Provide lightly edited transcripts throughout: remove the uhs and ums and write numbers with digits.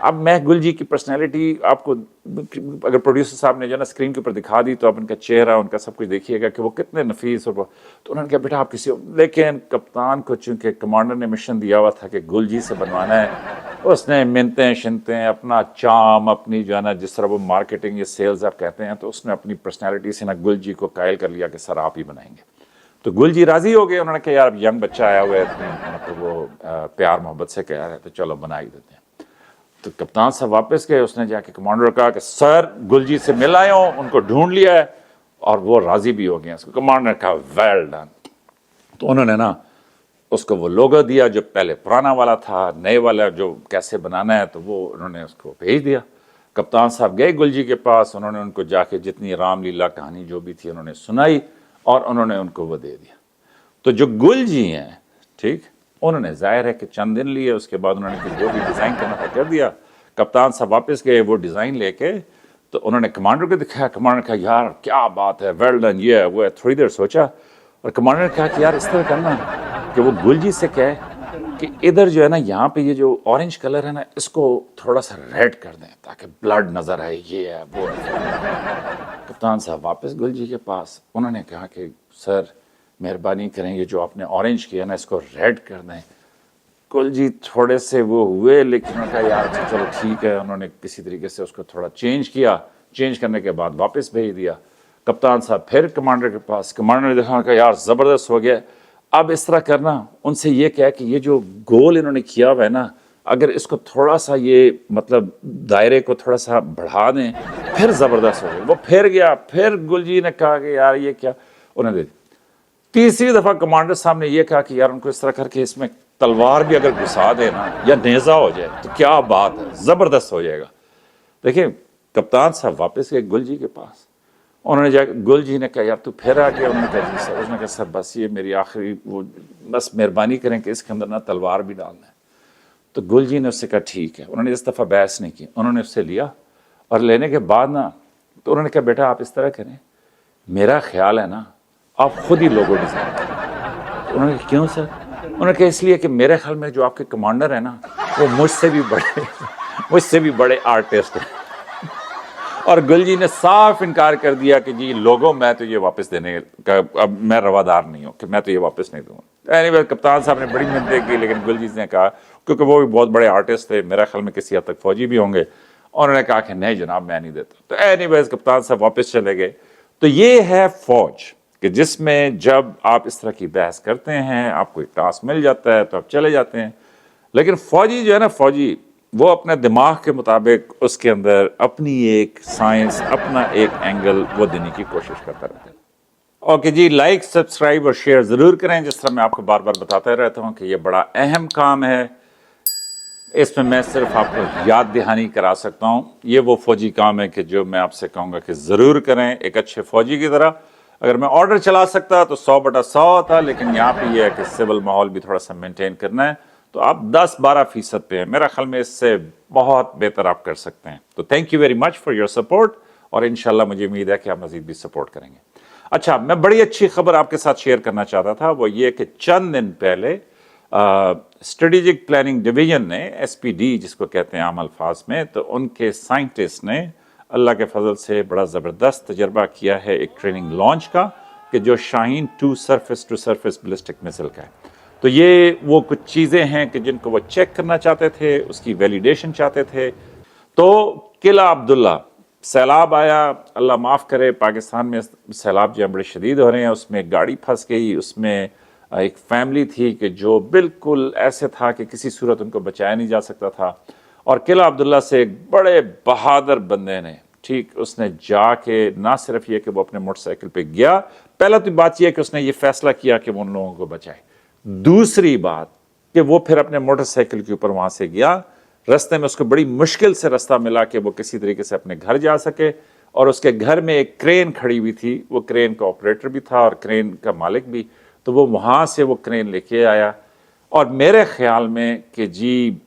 اب میں گل جی کی پرسنالٹی آپ کو اگر پروڈیوسر صاحب نے جو نا اسکرین کے اوپر دکھا دی تو آپ ان کا چہرہ ان کا سب کچھ دیکھیے گا کہ وہ کتنے نفیس اور تو انہوں نے کہا بیٹا آپ کسی، لیکن کپتان کو چونکہ کمانڈر نے مشن دیا ہوا تھا کہ گل جی سے بنوانا ہے، اس نے منتیں شنتیں اپنا چام اپنی جو ہے نا جس طرح وہ مارکیٹنگ یا سیلز آپ کہتے ہیں، تو اس نے اپنی پرسنالٹی سے نا گل جی کو قائل کر لیا کہ سر آپ ہی بنائیں گے. تو گل جی راضی ہو گئے. انہوں نے کہا یار ینگ بچہ آیا ہوا ہے، مطلب وہ پیار محبت سے کہہ رہے ہیں تو چلو بنا ہی دیتے ہیں. تو کپتان صاحب واپس گئے. اس نے جا کے کمانڈر کو کہا کہ سر گل جی سے مل آئے ہوں، ان کو ڈھونڈ لیا ہے اور وہ راضی بھی ہو گئے ہیں. اس کو کمانڈر نے کہا ویل ڈن. تو انہوں نے نا اس کو وہ لوگو دیا جو پہلے پرانا والا تھا، نئے والا جو کیسے بنانا ہے، تو وہ انہوں نے اس کو بھیج دیا. کپتان صاحب گئے گل جی کے پاس. انہوں نے ان کو جا کے جتنی رام لیلا کہانی جو بھی تھی انہوں نے سنائی اور انہوں نے ان کو وہ دے دیا. تو جو گل جی ہیں ٹھیک، انہوں نے ظاہر ہے کہ چند دن لیے، اس کے بعد انہوں نے جو بھی ڈیزائن کرنا تھا کر دیا. کپتان صاحب واپس گئے وہ ڈیزائن لے کے، تو انہوں نے کمانڈر کو دکھایا. کمانڈر نے کہا یار کیا بات ہے، ویل ڈن، یہ ہے وہ ہے. تھوڑی دیر سوچا اور کمانڈر نے کہا کہ یار اس طرح کرنا کہ وہ گل جی سے کہے کہ ادھر جو ہے نا یہاں پہ یہ جو اورنج کلر ہے نا اس کو تھوڑا سا ریڈ کر دیں تاکہ بلڈ نظر آئے، یہ ہے وہ ہے. کپتان صاحب واپس گل جی کے پاس. انہوں نے کہا کہ سر مہربانی کریں یہ جو آپ نے اورنج کیا نا اس کو ریڈ کر دیں. گل جی تھوڑے سے وہ ہوئے لیکن انہوں نے کہا یار چلو ٹھیک ہے. انہوں نے کسی طریقے سے اس کو تھوڑا چینج کیا. چینج کرنے کے بعد واپس بھیج دیا. کپتان صاحب پھر کمانڈر کے پاس. کمانڈر نے دیکھا کہ یار زبردست ہو گیا. اب اس طرح کرنا، ان سے یہ کہا کہ یہ جو گول انہوں نے کیا ہوا ہے نا اگر اس کو تھوڑا سا یہ مطلب دائرے کو تھوڑا سا بڑھا دیں پھر زبردست ہو گیا. وہ پھر گیا. پھر گل جی نے کہا کہ یار یہ کیا، انہوں نے تیسری دفعہ کمانڈر صاحب نے یہ کہا کہ یار ان کو اس طرح کر کے اس میں تلوار بھی اگر گھسا دے نا یا نیزہ ہو جائے تو کیا بات ہے، زبردست ہو جائے گا. دیکھیں کپتان صاحب واپس گئے گل جی کے پاس. انہوں نے جا کے گل جی نے کہا یار تو پھر آ گیا. انہوں نے کہا جی سر. اس نے کہا سر بس یہ میری آخری وہ بس مہربانی کریں کہ اس کے اندر نا تلوار بھی ڈالنا ہے. تو گل جی نے اس سے کہا ٹھیک ہے. انہوں نے اس دفعہ بحث نہیں کی. انہوں نے اس سے لیا اور لینے کے بعد نا تو انہوں نے کہا بیٹا آپ اس طرح کریں، میرا خیال ہے نا آپ خود ہی لوگو ڈیزائن کریں. انہوں نے کہا کیوں سر؟ انہوں نے کہا اس لیے کہ میرے خیال میں جو آپ کے کمانڈر ہیں نا وہ مجھ سے بھی بڑے آرٹسٹ ہیں. اور گل جی نے صاف انکار کر دیا کہ جی لوگو میں تو یہ واپس دینے کا اب میں روادار نہیں ہوں کہ میں تو یہ واپس نہیں دوں گا. اینی کپتان صاحب نے بڑی منتیں کی لیکن گل جی نے کہا کیونکہ وہ بھی بہت بڑے آرٹسٹ تھے، میرا خیال میں کسی حد تک فوجی بھی ہوں گے، انہوں نے کہا کہ نہیں جناب میں نہیں دیتا. تو اینی ویز کپتان صاحب واپس چلے گئے. تو یہ ہے فوج کہ جس میں جب آپ اس طرح کی بحث کرتے ہیں آپ کو ایک ٹاسک مل جاتا ہے تو آپ چلے جاتے ہیں. لیکن فوجی جو ہے نا فوجی وہ اپنے دماغ کے مطابق اس کے اندر اپنی ایک سائنس اپنا ایک اینگل وہ دینے کی کوشش کرتا رہتا ہے. اوکے جی، لائک سبسکرائب اور شیئر ضرور کریں. جس طرح میں آپ کو بار بار بتاتا رہتا ہوں کہ یہ بڑا اہم کام ہے، اس میں صرف آپ کو یاد دہانی کرا سکتا ہوں. یہ وہ فوجی کام ہے کہ جو میں آپ سے کہوں گا کہ ضرور کریں ایک اچھے فوجی کی طرح. اگر میں آرڈر چلا سکتا تو 100/100 تھا، لیکن یہاں پہ یہ ہے کہ سول ماحول بھی تھوڑا سا مینٹین کرنا ہے تو آپ 10-12% پہ ہیں. میرا خیال میں اس سے بہت بہتر آپ کر سکتے ہیں. تو thank you very much for your support اور انشاءاللہ مجھے امید ہے کہ آپ مزید بھی سپورٹ کریں گے. اچھا، میں بڑی اچھی خبر آپ کے ساتھ شیئر کرنا چاہتا تھا، وہ یہ کہ چند دن پہلے اسٹریٹجک پلاننگ ڈویژن نے SPD جس کو کہتے ہیں عام الفاظ میں، تو ان کے سائنٹسٹ نے اللہ کے فضل سے بڑا زبردست تجربہ کیا ہے ایک ٹریننگ لانچ کا کہ جو Shaheen 2 surface to surface ballistic missile کا ہے. تو یہ وہ کچھ چیزیں ہیں کہ جن کو وہ چیک کرنا چاہتے تھے، اس کی ویلیڈیشن چاہتے تھے. تو قلعہ عبداللہ سیلاب آیا، اللہ معاف کرے، پاکستان میں سیلاب جو بڑے شدید ہو رہے ہیں، اس میں ایک گاڑی پھنس گئی، اس میں ایک فیملی تھی کہ جو بالکل ایسے تھا کہ کسی صورت ان کو بچایا نہیں جا سکتا تھا. اور قلعہ عبداللہ سے ایک بڑے بہادر بندے نے ٹھیک اس نے جا کے نہ صرف یہ کہ وہ اپنے موٹر سائیکل پہ گیا، پہلا تو بات یہ کہ اس نے یہ فیصلہ کیا کہ وہ ان لوگوں کو بچائے. دوسری بات کہ وہ پھر اپنے موٹر سائیکل کے اوپر وہاں سے گیا. رستے میں اس کو بڑی مشکل سے رستہ ملا کہ وہ کسی طریقے سے اپنے گھر جا سکے، اور اس کے گھر میں ایک کرین کھڑی ہوئی تھی، وہ کرین کا آپریٹر بھی تھا اور کرین کا مالک بھی. تو وہ وہاں سے وہ کرین لے کے آیا. اور میرے خیال میں کہ جی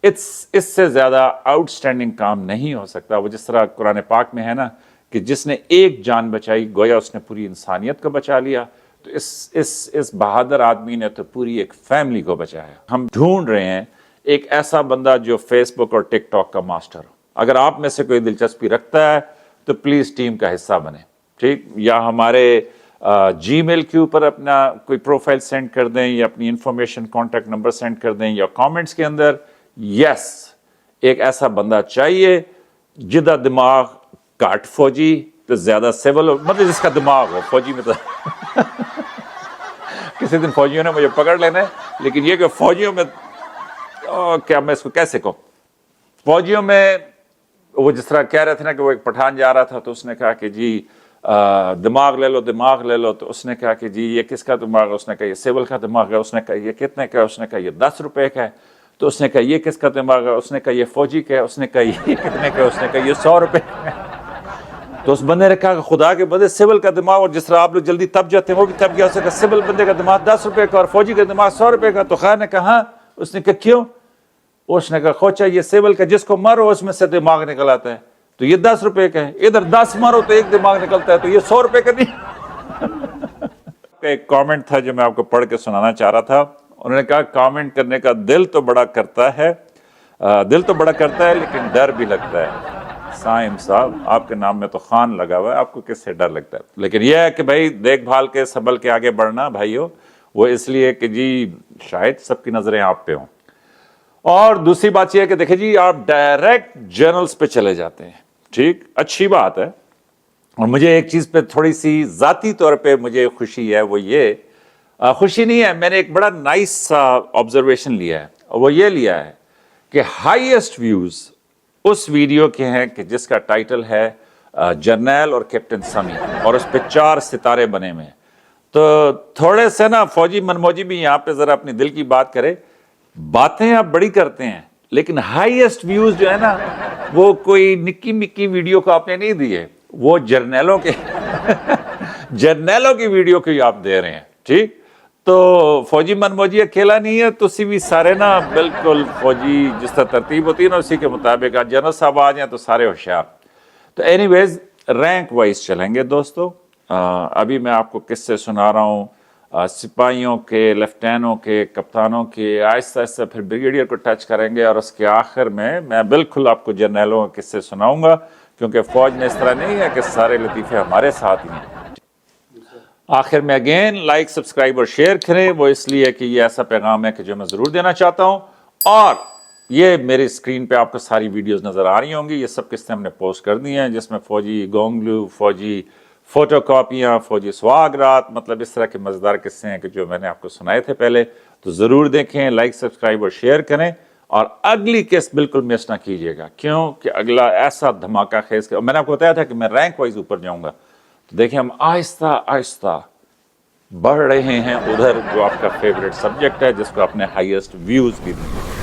اس سے زیادہ آؤٹ سٹینڈنگ کام نہیں ہو سکتا. وہ جس طرح قرآن پاک میں ہے نا کہ جس نے ایک جان بچائی گویا اس نے پوری انسانیت کو بچا لیا. تو اس بہادر آدمی نے تو پوری ایک فیملی کو بچایا. ہم ڈھونڈ رہے ہیں ایک ایسا بندہ جو فیس بک اور ٹک ٹاک کا ماسٹر ہو. اگر آپ میں سے کوئی دلچسپی رکھتا ہے تو پلیز ٹیم کا حصہ بنے, ٹھیک, یا ہمارے جی میل کے اوپر اپنا کوئی پروفائل سینڈ کر دیں, یا اپنی انفارمیشن کانٹیکٹ نمبر سینڈ کر دیں, یا کامنٹس کے اندر. یس, ایک ایسا بندہ چاہیے جدہ دماغ کاٹ فوجی تو زیادہ سول ہو, مطلب جس کا دماغ ہو فوجی میں. تو کسی دن فوجیوں نے مجھے پکڑ لینا ہے, لیکن یہ کہ فوجیوں میں کیا میں اس کو کیسے کہوں, فوجیوں میں وہ جس طرح کہہ رہے تھے نا کہ وہ ایک پٹھان جا رہا تھا تو اس نے کہا کہ جی دماغ لے لو, دماغ لے لو. تو اس نے کہا کہ جی یہ کس کا دماغ ہے؟ اس نے کہا یہ سول کا دماغ ہے. اس نے کہا یہ کتنے کا ہے؟ اس نے کہا یہ 10 روپے کا ہے. تو اس نے کہا یہ کس کا دماغ ہے؟ اس نے کہا یہ فوجی کا ہے. اس نے کہا یہ کتنے کا ہے؟ اس نے کہا یہ 100 روپے کا ہے. تو اس بندے نے کہا کہ خدا کے بندے سول کا دماغ, اور جس طرح آپ لوگ جلدی تب جاتے ہیں وہ بھی تب گیا. اس نے کہا سول بندے کا دماغ 10 روپے کا اور فوجی کا دماغ 100 روپے کا. تو خیر نے کہا. اس نے کہا کیوں؟ اس نے کہا خوچا یہ سول کا جس کو مارو اس میں سے دماغ نکل آتا ہے, تو یہ 10 روپے کا ہے. ادھر 10 مارو تو ایک دماغ نکلتا ہے, تو یہ 100 روپے کا نہیں. ایک کامنٹ تھا جو میں آپ کو پڑھ کے سنانا چاہ رہا تھا. انہوں نے کہا کامنٹ کرنے کا دل تو بڑا کرتا ہے, لیکن ڈر بھی لگتا ہے. سائم صاحب آپ کے نام میں تو خان لگا ہوا ہے, آپ کو کس سے ڈر لگتا ہے؟ لیکن یہ ہے کہ بھائی دیکھ بھال کے سنبھل کے آگے بڑھنا بھائیو, وہ اس لیے کہ جی شاید سب کی نظریں آپ پہ ہوں. اور دوسری بات یہ ہے کہ دیکھیں جی آپ ڈائریکٹ جرنلز پہ چلے جاتے ہیں, ٹھیک, اچھی بات ہے. اور مجھے ایک چیز پہ تھوڑی سی ذاتی طور پہ مجھے خوشی ہے, وہ یہ خوشی نہیں ہے, میں نے ایک بڑا نائس آبزرویشن لیا ہے. وہ یہ لیا ہے کہ ہائیسٹ ویوز اس ویڈیو کے ہیں کہ جس کا ٹائٹل ہے جرنیل اور کیپٹن سمی, اور اس پہ 4 ستارے بنے ہوئے ہیں. تو تھوڑے سے نا فوجی منموجی بھی یہاں پہ ذرا اپنی دل کی بات کرے. باتیں آپ بڑی کرتے ہیں لیکن ہائیسٹ ویوز جو ہے نا وہ کوئی نکی مکی ویڈیو کو آپ نے نہیں دیے, وہ جرنیلوں کے جرنیلوں کی ویڈیو کو آپ دے رہے ہیں, ٹھیک. تو فوجی منموجی اکیلا نہیں ہے, تو اسی بھی سارے نا بالکل فوجی جس طرح ترتیب ہوتی ہے نا اسی کے مطابق جنرل صاحب آ جائیں تو سارے ہوشیار. تو اینی ویز رینک وائز چلیں گے دوستو. ابھی میں آپ کو قصے سنا رہا ہوں سپاہیوں کے, لیفٹینوں کے, کپتانوں کے, آہستہ آہستہ پھر بریگیڈیئر کو ٹچ کریں گے, اور اس کے آخر میں بالکل آپ کو جرنیلوں کے قصے سناؤں گا, کیونکہ فوج میں اس طرح نہیں ہے کہ سارے لطیفے ہمارے ساتھ ہی ہیں. آخر میں اگین لائک, سبسکرائب اور شیئر کریں, وہ اس لیے کہ یہ ایسا پیغام ہے کہ جو میں ضرور دینا چاہتا ہوں. اور یہ میری اسکرین پہ آپ کو ساری ویڈیوز نظر آ رہی ہوں گی, یہ سب قصے ہم نے پوسٹ کر دی ہیں, جس میں فوجی گونگلو, فوجی فوٹو کاپیاں, فوجی سواگ رات, مطلب اس طرح کے مزیدار قصے ہیں کہ جو میں نے آپ کو سنائے تھے پہلے. تو ضرور دیکھیں, لائک, سبسکرائب اور شیئر کریں, اور اگلی قسط بالکل مس نہ کیجیے گا, کیوں کہ اگلا ایسا دھماکہ خیز میں نے آپ کو بتایا تھا کہ میں رینک وائز اوپر جاؤں گا. تو دیکھیں ہم آہستہ آہستہ بڑھ رہے ہیں ادھر جو آپ کا فیوریٹ سبجیکٹ ہے, جس کو آپ نے ہائیسٹ ویوز بھی دی.